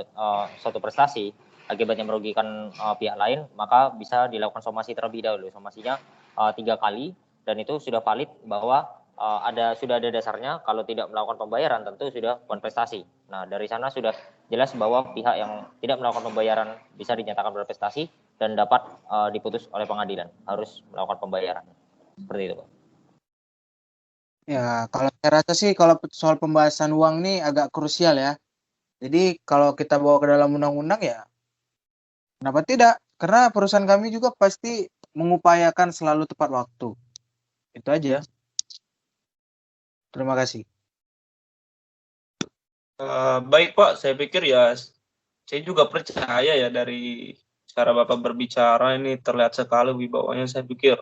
suatu prestasi, akibatnya merugikan pihak lain, maka bisa dilakukan somasi terlebih dahulu. Somasinya 3 kali, dan itu sudah valid bahwa sudah ada dasarnya. Kalau tidak melakukan pembayaran tentu sudah bukan prestasi. Nah, dari sana sudah jelas bahwa pihak yang tidak melakukan pembayaran bisa dinyatakan berprestasi dan dapat diputus oleh pengadilan, harus melakukan pembayaran. Seperti itu Pak. Ya, kalau saya rasa sih kalau soal pembahasan uang ini agak krusial ya. Jadi kalau kita bawa ke dalam undang-undang ya, kenapa tidak? Karena perusahaan kami juga pasti mengupayakan selalu tepat waktu. Itu aja. Terima kasih. Baik Pak, saya pikir ya saya juga percaya ya dari cara Bapak berbicara ini terlihat sekali wibawanya. Saya pikir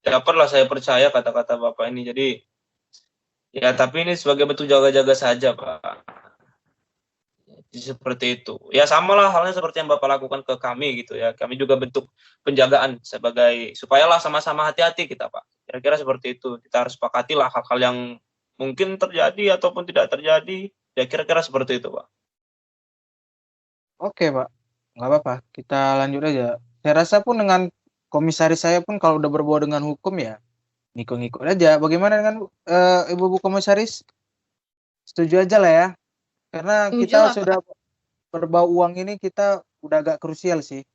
dapatlah saya percaya kata-kata Bapak ini. Jadi ya tapi ini sebagai bentuk jaga-jaga saja Pak. Seperti itu. Ya samalah halnya seperti yang Bapak lakukan ke kami gitu ya. Kami juga bentuk penjagaan sebagai supayalah sama-sama hati-hati kita Pak. Kira-kira seperti itu. Kita harus sepakatilah hal-hal yang mungkin terjadi ataupun tidak terjadi. Ya kira-kira seperti itu Pak. Oke Pak, nggak apa-apa. Kita lanjut aja. Saya rasa pun dengan komisaris saya pun kalau udah berbau dengan hukum ya, ngikut-ngikut aja. Bagaimana dengan Ibu-ibu komisaris? Setuju aja lah ya. Karena Setuju kita lah, Pak. sudah berbau uang ini kita udah agak krusial sih.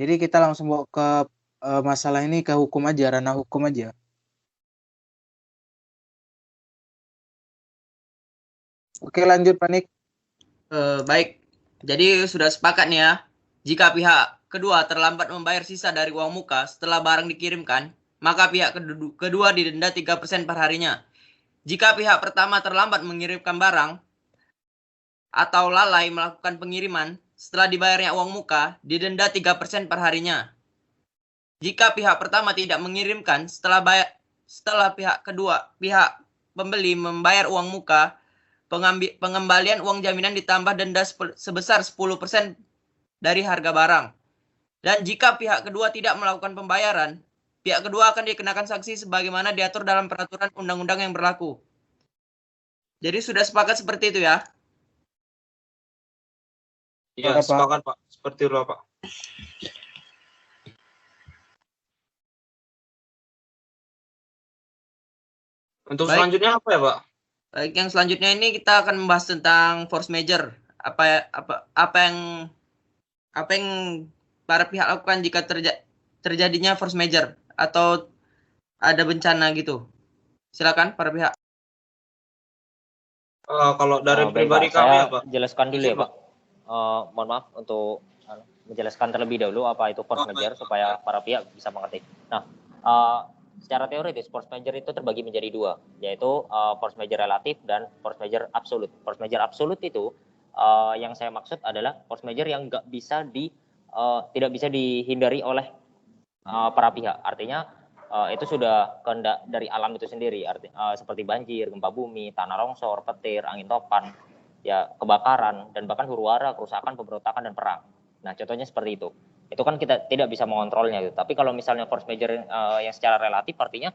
Jadi kita langsung bawa ke masalah ini ke hukum aja, ranah hukum aja. Oke lanjut Pak Nik. Baik, jadi sudah sepakat nih ya. Jika pihak kedua terlambat membayar sisa dari uang muka setelah barang dikirimkan, maka pihak kedua didenda 3% per harinya. Jika pihak pertama terlambat mengirimkan barang atau lalai melakukan pengiriman setelah dibayarnya uang muka, didenda 3% per harinya. Jika pihak pertama tidak mengirimkan setelah pihak pembeli membayar uang muka, pengembalian uang jaminan ditambah denda sebesar 10% dari harga barang. Dan jika pihak kedua tidak melakukan pembayaran, pihak kedua akan dikenakan sanksi sebagaimana diatur dalam peraturan undang-undang yang berlaku. Jadi sudah sepakat seperti itu ya? Ya, sepakat Pak. Seperti itu Pak. Untuk Baik. selanjutnya apa ya Pak? Baik, yang selanjutnya ini kita akan membahas tentang force major. Apa yang para pihak lakukan jika terjadinya force major atau ada bencana gitu. Silakan para pihak. Kalau dari Baik, pribadi Pak, kami saya ya Pak. jelaskan dulu ya Pak. Pak. Mohon maaf untuk menjelaskan terlebih dahulu apa itu force major supaya para pihak bisa mengerti. Nah, secara teoritis force major itu terbagi menjadi dua, yaitu force major relatif dan force major absolut. Force major absolut itu yang saya maksud adalah force major yang tidak bisa dihindari oleh para pihak. Artinya itu sudah kehendak dari alam itu sendiri. Seperti banjir, gempa bumi, tanah longsor, petir, angin topan, ya kebakaran dan bahkan huru-hara, kerusakan, pemberontakan dan perang. Nah, contohnya seperti itu. Itu kan kita tidak bisa mengontrolnya gitu. Tapi kalau misalnya force major yang secara relatif artinya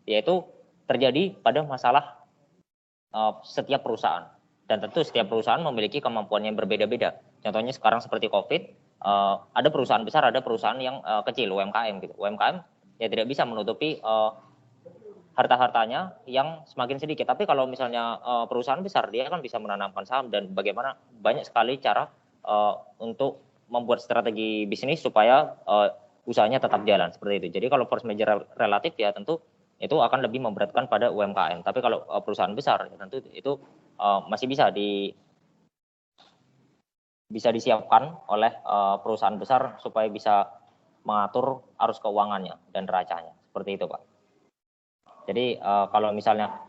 yaitu terjadi pada masalah setiap perusahaan. Dan tentu setiap perusahaan memiliki kemampuan yang berbeda-beda. Contohnya sekarang seperti COVID, ada perusahaan besar, ada perusahaan yang kecil, UMKM gitu. UMKM ya tidak bisa menutupi harta-hartanya yang semakin sedikit. Tapi kalau misalnya perusahaan besar, dia kan bisa menanamkan saham dan bagaimana banyak sekali cara untuk membuat strategi bisnis supaya usahanya tetap jalan seperti itu. Jadi kalau force major relatif ya tentu itu akan lebih memberatkan pada UMKM. Tapi kalau perusahaan besar ya tentu itu masih bisa disiapkan oleh perusahaan besar supaya bisa mengatur arus keuangannya dan neracanya. Seperti itu, Pak. Jadi kalau misalnya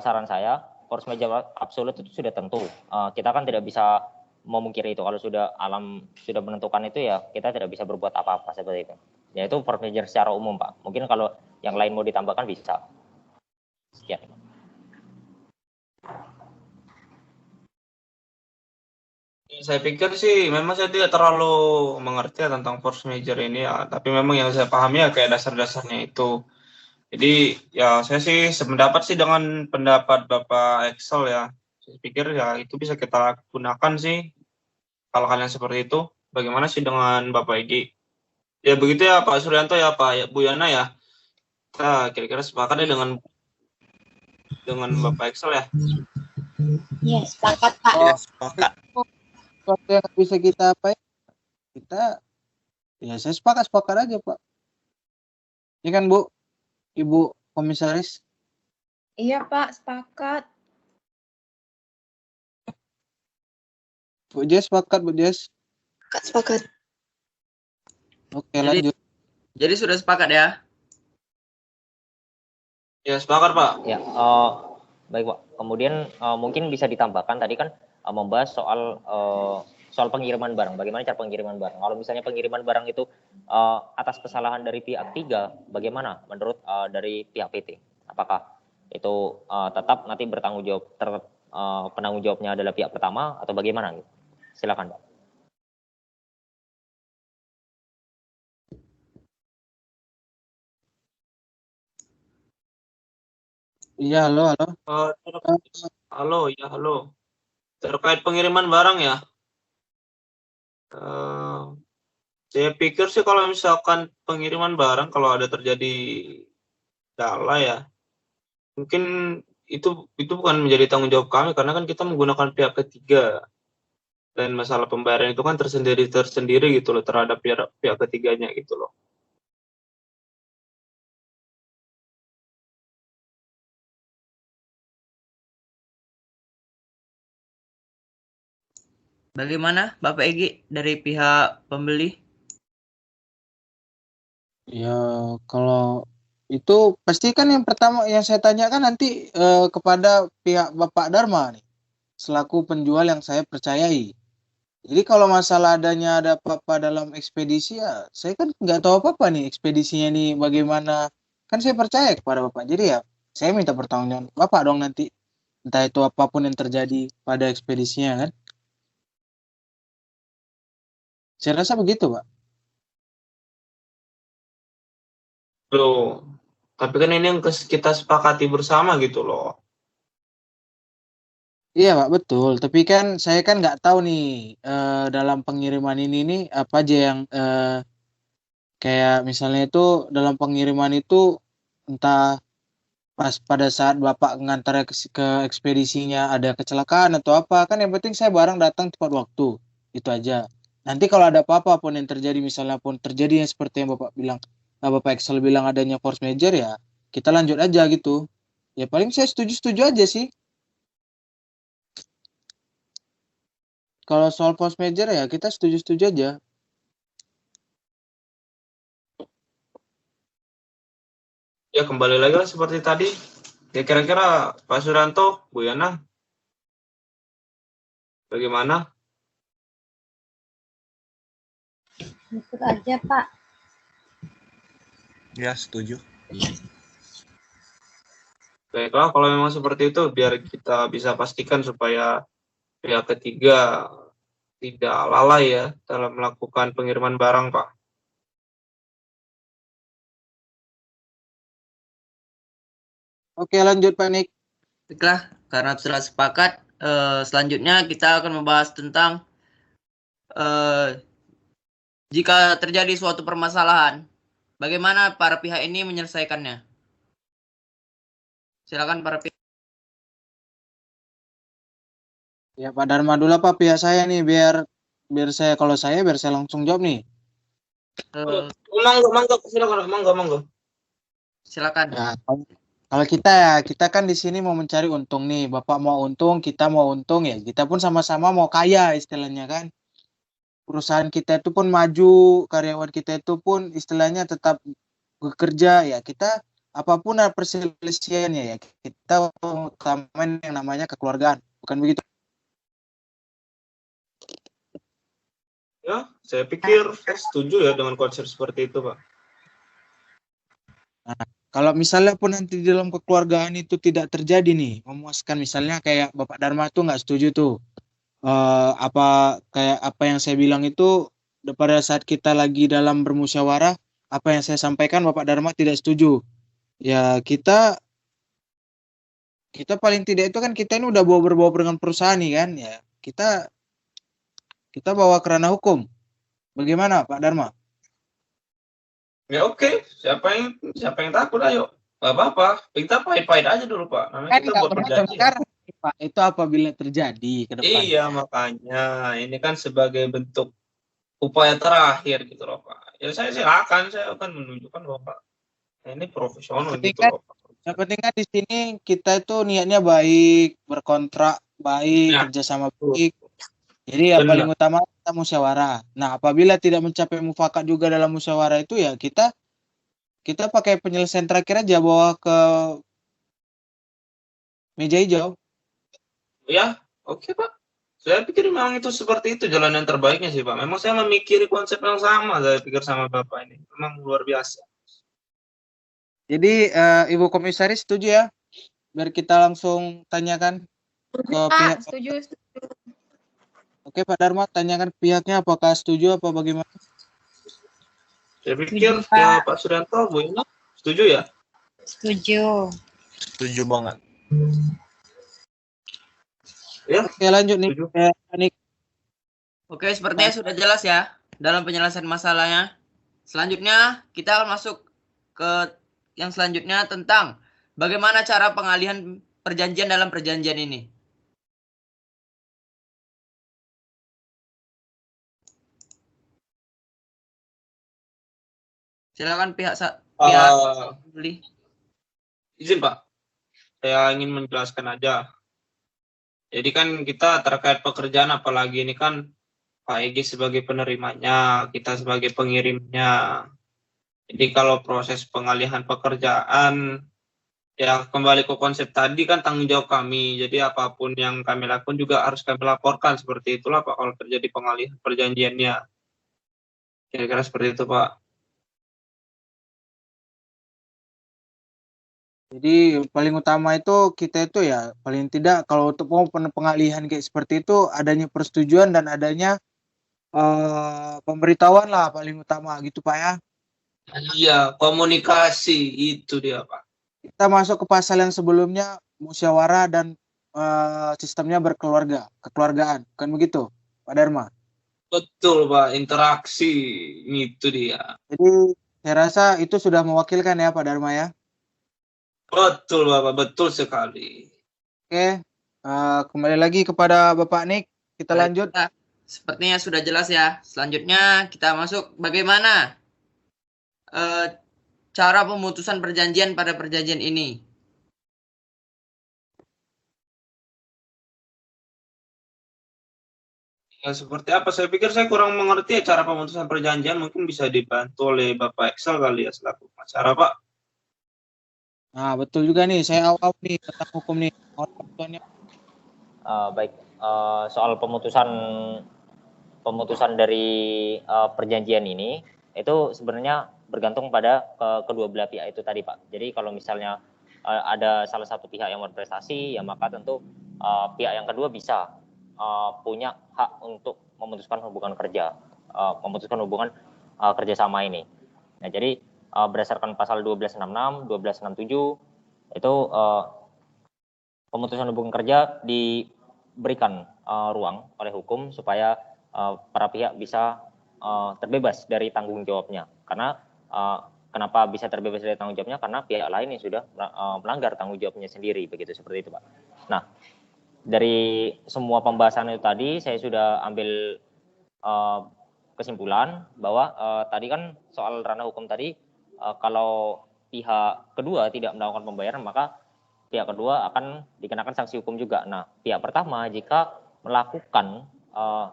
saran saya, force major absolut itu sudah tentu. Kita kan tidak bisa memungkiri itu. Kalau alam sudah menentukan itu ya kita tidak bisa berbuat apa-apa seperti itu. Yaitu force major secara umum, Pak. Mungkin kalau yang lain mau ditambahkan bisa. Sekian. Saya pikir sih memang saya tidak terlalu mengerti ya tentang force major ini ya, tapi memang yang saya pahami ya kayak dasar-dasarnya itu. Jadi ya saya sih sependapat sih dengan pendapat Bapak Excel ya. Saya pikir ya itu bisa kita gunakan sih hal-hal yang seperti itu. Bagaimana sih dengan Bapak Egi? Ya begitu ya Pak Suryanto ya Pak Bu Yana ya. Kita kira-kira sepakat ya dengan Bapak Excel ya. Ya, sepakat, Pak. Ya, sepakat. Sesuatu yang bisa kita apa ya? Saya sepakat aja, Pak. Ini kan Bu, Ibu Komisaris. Iya, Pak, sepakat. Bu Jess sepakat, Bu Jess. Sepakat. Oke, Jadi- lanjut. Jadi sudah sepakat ya? Ya sepakat Pak. Ya, baik Pak. Kemudian mungkin bisa ditambahkan tadi kan membahas soal pengiriman barang. Bagaimana cara pengiriman barang? Kalau misalnya pengiriman barang itu atas kesalahan dari pihak ketiga, bagaimana menurut dari pihak PT? Apakah itu tetap nanti bertanggung jawab penanggung jawabnya adalah pihak pertama atau bagaimana? Gitu? Silakan Pak. Iya, halo. Halo. Terkait pengiriman barang ya. Saya pikir sih kalau misalkan pengiriman barang kalau ada terjadi salah ya, mungkin itu bukan menjadi tanggung jawab kami karena kan kita menggunakan pihak ketiga dan masalah pembayaran itu kan tersendiri gitu loh terhadap pihak ketiganya gitu loh. Bagaimana Bapak Egi dari pihak pembeli? Ya, kalau itu pasti kan yang pertama yang saya tanyakan nanti kepada pihak Bapak Dharma nih, selaku penjual yang saya percayai. Jadi kalau masalah ada apa-apa dalam ekspedisi ya, saya kan nggak tahu apa-apa nih ekspedisinya nih bagaimana. Kan saya percaya kepada Bapak. Jadi ya, saya minta pertanggungjawaban Bapak dong nanti. Entah itu apapun yang terjadi pada ekspedisinya kan. Saya rasa begitu, Pak. Loh, tapi kan ini yang kita sepakati bersama gitu loh. Iya Pak, betul. Tapi kan saya kan nggak tahu nih dalam pengiriman ini nih apa aja yang kayak misalnya itu dalam pengiriman itu entah pas pada saat Bapak ngantar ke ekspedisinya ada kecelakaan atau apa, kan yang penting saya barang datang tepat waktu. Itu aja. Nanti kalau ada apa-apa pun yang terjadi misalnya pun terjadi yang seperti yang Bapak bilang, Bapak Excel bilang adanya force major ya, kita lanjut aja gitu. Ya paling saya setuju-setuju aja sih. Kalau soal force major ya kita setuju-setuju aja. Ya kembali lagi lah seperti tadi. Ya kira-kira Pak Suranto, Bu Yana, bagaimana? Ikut aja, Pak. Ya, setuju. Baiklah, kalau memang seperti itu, biar kita bisa pastikan supaya pihak ketiga tidak lalai ya dalam melakukan pengiriman barang, Pak. Oke, lanjut Pak Nik. Baiklah, karena sudah sepakat, selanjutnya kita akan membahas tentang jika terjadi suatu permasalahan, bagaimana para pihak ini menyelesaikannya? Silakan para pihak. Ya Pak Dharma dulu Pak pihak saya nih biar saya langsung jawab nih. Mangga, silakan, mangga. Silakan. Ya, kalau kita ya, kita kan di sini mau mencari untung nih. Bapak mau untung, kita mau untung ya. Kita pun sama-sama mau kaya istilahnya kan. Perusahaan kita itu pun maju, karyawan kita itu pun istilahnya tetap bekerja ya. Kita apapun perselisihannya ya, kita utamain yang namanya kekeluargaan. Bukan begitu? Ya, saya pikir saya setuju ya dengan konsep seperti itu, Pak. Kalau misalnya pun nanti di dalam kekeluargaan itu tidak terjadi nih, memuaskan misalnya kayak Bapak Dharma tuh nggak setuju tuh. Kayak apa yang saya bilang itu pada saat kita lagi dalam bermusyawarah, apa yang saya sampaikan Bapak Dharma tidak setuju. Ya kita paling tidak itu kan kita ini udah berbawa dengan perusahaan nih kan ya. Kita bawa ke ranah hukum. Bagaimana Pak Dharma? Ya oke, siapa yang takut, ayo. Gak apa-apa, kita pahit-pahit aja dulu, Pak. Namanya Kan kita nggak buat pernah perjanjian. sekarang Pak. Itu apabila terjadi ke depan. Iya, makanya ini kan sebagai bentuk upaya terakhir gitu loh, Pak. Ya saya akan menunjukkan bahwa Pak, ini profesional Penting gitu kan, loh, Pak. yang penting kan di sini kita itu niatnya baik, berkontrak baik, Ya, kerjasama betul. baik. Jadi yang Benar. paling utama kita musyawarah. Nah, apabila tidak mencapai mufakat juga dalam musyawarah itu ya kita pakai penyelesaian terakhir aja bawa ke meja hijau. Ya, oke, Pak. Saya pikir memang itu seperti itu jalan yang terbaiknya sih, Pak. Memang saya memikiri konsep yang sama, saya pikir sama Bapak ini. Memang luar biasa. Jadi Ibu Komisaris setuju ya? Biar kita langsung tanyakan ke pihak. Pak, setuju. Oke Pak Dharma, tanyakan pihaknya apakah setuju apa bagaimana? Saya pikir ya, Pak Suryanto, Bu Ina, setuju ya? Setuju. Setuju banget. Ya, Oke lanjut nih. setuju. Nik. Oke, sepertinya sudah jelas ya dalam penyelesaian masalahnya. Selanjutnya kita akan masuk ke yang selanjutnya tentang bagaimana cara pengalihan perjanjian dalam perjanjian ini. Silakan pihak beli. Izin Pak, saya ingin menjelaskan aja. Jadi kan kita terkait pekerjaan, apalagi ini kan Pak Egy sebagai penerimanya, kita sebagai pengirimnya. Jadi kalau proses pengalihan pekerjaan, ya kembali ke konsep tadi kan tanggung jawab kami. Jadi apapun yang kami lakukan juga harus kami laporkan. Seperti itulah Pak kalau terjadi pengalihan perjanjiannya. Kira-kira seperti itu Pak. Jadi paling utama itu kita itu ya paling tidak kalau untuk mau pengalihan kayak seperti itu adanya persetujuan dan adanya pemberitahuan lah paling utama gitu Pak ya. Iya, komunikasi itu dia Pak. Kita masuk ke pasal yang sebelumnya musyawarah dan sistemnya kekeluargaan, kan begitu Pak Dharma? Betul Pak, interaksi itu dia. Jadi saya rasa itu sudah mewakilkan ya Pak Dharma ya. Betul Bapak, betul sekali. Oke, kembali lagi kepada Bapak Nik, kita lanjut. Sepertinya sudah jelas ya. Selanjutnya kita masuk bagaimana cara pemutusan perjanjian pada perjanjian ini. Ya, seperti apa? Saya pikir saya kurang mengerti ya cara pemutusan perjanjian. Mungkin bisa dibantu oleh Bapak Excel kali ya selaku pengacara Pak. Nah, betul juga nih, saya awal nih tentang hukum nih. Baik, soal pemutusan dari perjanjian ini itu sebenarnya bergantung pada kedua belah pihak itu tadi Pak. Jadi kalau misalnya ada salah satu pihak yang berprestasi, ya maka tentu pihak yang kedua bisa punya hak untuk memutuskan hubungan kerja, memutuskan hubungan kerjasama ini. Nah, jadi berdasarkan pasal 1266, 1267 itu pemutusan hubungan kerja diberikan ruang oleh hukum supaya para pihak bisa terbebas dari tanggung jawabnya. Karena kenapa bisa terbebas dari tanggung jawabnya? Karena pihak lain yang sudah melanggar tanggung jawabnya sendiri, begitu seperti itu Pak. Nah, dari semua pembahasan itu tadi saya sudah ambil kesimpulan bahwa tadi kan soal ranah hukum tadi kalau pihak kedua tidak melakukan pembayaran, maka pihak kedua akan dikenakan sanksi hukum juga. Nah, pihak pertama jika melakukan,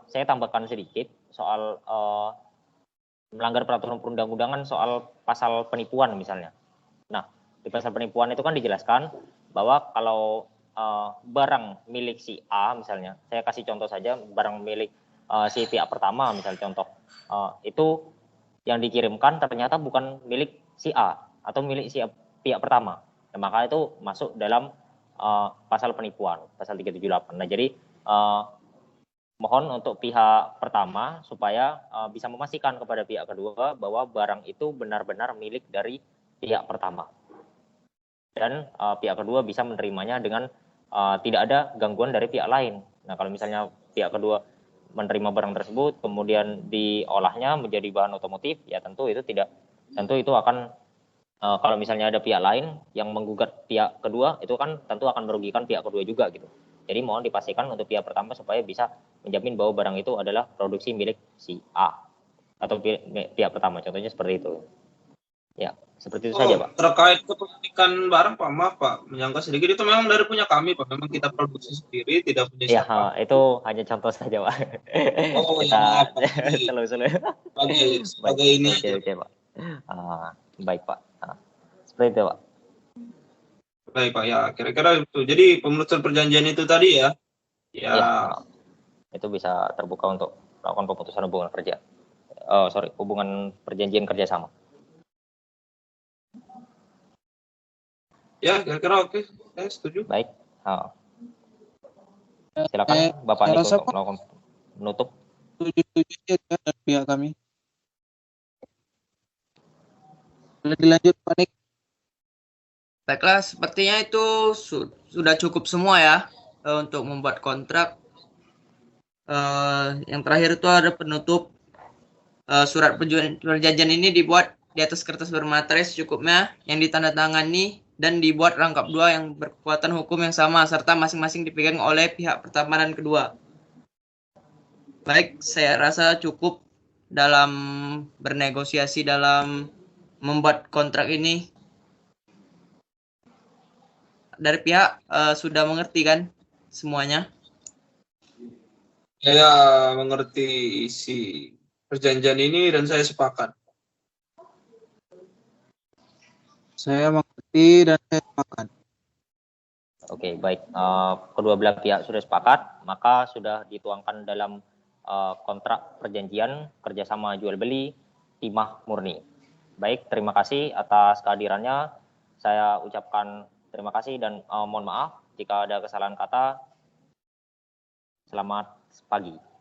saya tambahkan sedikit soal melanggar peraturan perundang-undangan soal pasal penipuan misalnya. Nah, di pasal penipuan itu kan dijelaskan bahwa kalau barang milik si A misalnya, saya kasih contoh saja, barang milik si pihak pertama misalnya contoh, itu yang dikirimkan ternyata bukan milik si A atau milik si pihak pertama. Nah, maka itu masuk dalam pasal penipuan, pasal 378. Nah, jadi mohon untuk pihak pertama supaya bisa memastikan kepada pihak kedua bahwa barang itu benar-benar milik dari pihak pertama. Dan pihak kedua bisa menerimanya dengan tidak ada gangguan dari pihak lain. Nah, kalau misalnya pihak kedua menerima barang tersebut kemudian diolahnya menjadi bahan otomotif, ya tentu itu akan kalau misalnya ada pihak lain yang menggugat pihak kedua, itu kan tentu akan merugikan pihak kedua juga gitu. Jadi mohon dipastikan untuk pihak pertama supaya bisa menjamin bahwa barang itu adalah produksi milik si A atau pihak pertama, contohnya seperti itu. Ya, seperti itu saja, Pak. Terkait kepemilikan barang, Pak, maaf Pak, menyangka sedikit, itu memang dari punya kami, Pak. Memang kita produksi sendiri, tidak punya Ya, siapa. itu hanya contoh saja, Pak. Oh, Kita ya maaf, Pak. sebagai ini aja. Oke, Pak. Baik, Pak. Seperti itu, Pak. Baik, Pak. Ya, kira-kira itu. Jadi pemutusan perjanjian itu tadi ya. Ya, itu bisa terbuka untuk melakukan pemutusan hubungan kerja. Hubungan perjanjian kerjasama. Ya, kira-kira oke. Saya setuju. Baik. Silakan Bapak Niko untuk melakukan menutup. Setuju dari pihak kami. Boleh dilanjut, Pak Nik. Baiklah, sepertinya itu sudah cukup semua ya untuk membuat kontrak. Yang terakhir itu ada penutup. Surat perjanjian ini dibuat di atas kertas bermaterai secukupnya yang ditandatangani dan dibuat rangkap dua yang berkekuatan hukum yang sama serta masing-masing dipegang oleh pihak pertama dan kedua. Baik, saya rasa cukup dalam bernegosiasi dalam membuat kontrak ini. Dari pihak sudah mengerti kan semuanya? Saya mengerti isi perjanjian ini dan saya sepakat. Saya mengerti dan saya sepakat. Oke, baik. Kedua belah pihak sudah sepakat, maka sudah dituangkan dalam kontrak perjanjian kerjasama jual beli timah murni. Baik, terima kasih atas kehadirannya. Saya ucapkan terima kasih dan mohon maaf jika ada kesalahan kata. Selamat pagi.